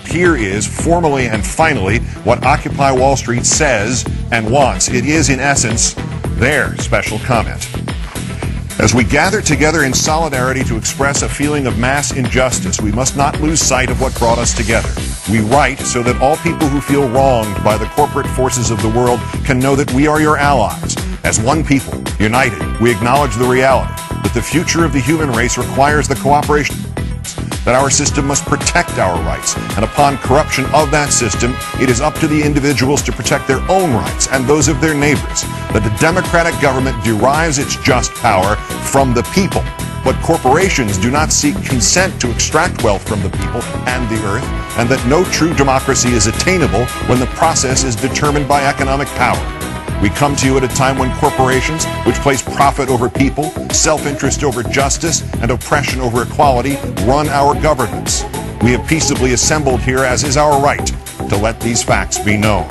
here is, formally and finally, what Occupy Wall Street says and wants. It is, in essence, their special comment. As we gather together in solidarity to express a feeling of mass injustice, we must not lose sight of what brought us together. We write so that all people who feel wronged by the corporate forces of the world can know that we are your allies. As one people, united, we acknowledge the reality that the future of the human race requires the cooperation, that our system must protect our rights, and upon corruption of that system, it is up to the individuals to protect their own rights and those of their neighbors, that the democratic government derives its just power from the people, but corporations do not seek consent to extract wealth from the people and the earth, and that no true democracy is attainable when the process is determined by economic power. We come to you at a time when corporations, which place profit over people, self-interest over justice, and oppression over equality, run our governments. We have peaceably assembled here, as is our right, to let these facts be known.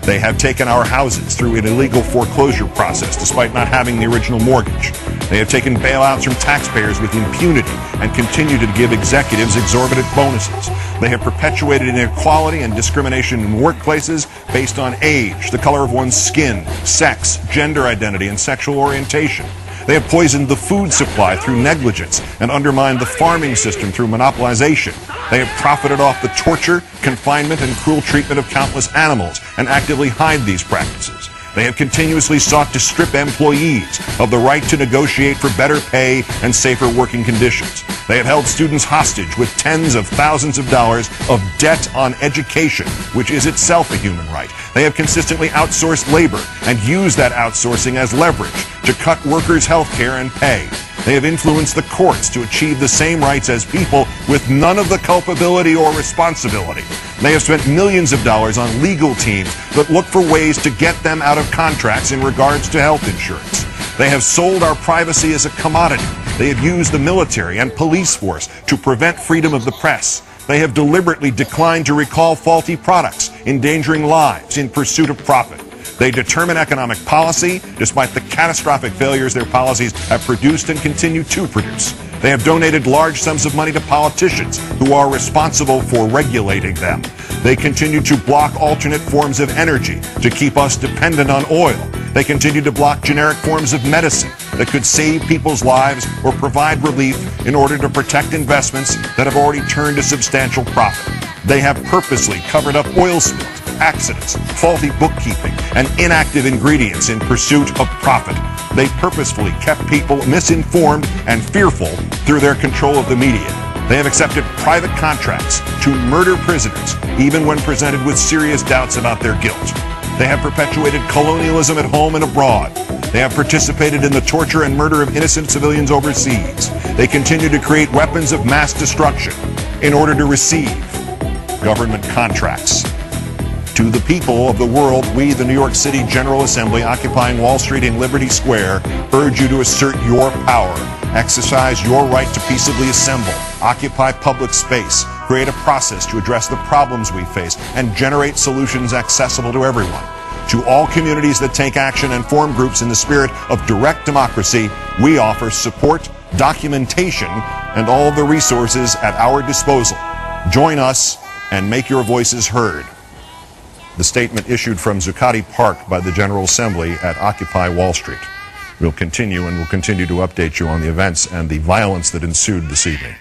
They have taken our houses through an illegal foreclosure process despite not having the original mortgage. They have taken bailouts from taxpayers with impunity and continue to give executives exorbitant bonuses. They have perpetuated inequality and discrimination in workplaces based on age, the color of one's skin, sex, gender identity, and sexual orientation. They have poisoned the food supply through negligence and undermined the farming system through monopolization. They have profited off the torture, confinement, and cruel treatment of countless animals and actively hide these practices. They have continuously sought to strip employees of the right to negotiate for better pay and safer working conditions. They have held students hostage with tens of thousands of dollars of debt on education, which is itself a human right. They have consistently outsourced labor and used that outsourcing as leverage to cut workers' health care and pay. They have influenced the courts to achieve the same rights as people with none of the culpability or responsibility. They have spent millions of dollars on legal teams that look for ways to get them out of contracts in regards to health insurance. They have sold our privacy as a commodity. They have used the military and police force to prevent freedom of the press. They have deliberately declined to recall faulty products, endangering lives in pursuit of profit. They determine economic policy despite the catastrophic failures their policies have produced and continue to produce. They have donated large sums of money to politicians who are responsible for regulating them. They continue to block alternate forms of energy to keep us dependent on oil. They continue to block generic forms of medicine that could save people's lives or provide relief in order to protect investments that have already turned a substantial profit. They have purposely covered up oil spills, accidents, faulty bookkeeping, and inactive ingredients in pursuit of profit. They purposefully kept people misinformed and fearful through their control of the media. They have accepted private contracts to murder prisoners, even when presented with serious doubts about their guilt. They have perpetuated colonialism at home and abroad. They have participated in the torture and murder of innocent civilians overseas. They continue to create weapons of mass destruction in order to receive government contracts. To the people of the world, we, the New York City General Assembly, occupying Wall Street and Liberty Square, urge you to assert your power, exercise your right to peaceably assemble, occupy public space, create a process to address the problems we face, and generate solutions accessible to everyone. To all communities that take action and form groups in the spirit of direct democracy, we offer support, documentation, and all the resources at our disposal. Join us and make your voices heard. The statement issued from Zuccotti Park by the General Assembly at Occupy Wall Street. We'll continue to update you on the events and the violence that ensued this evening.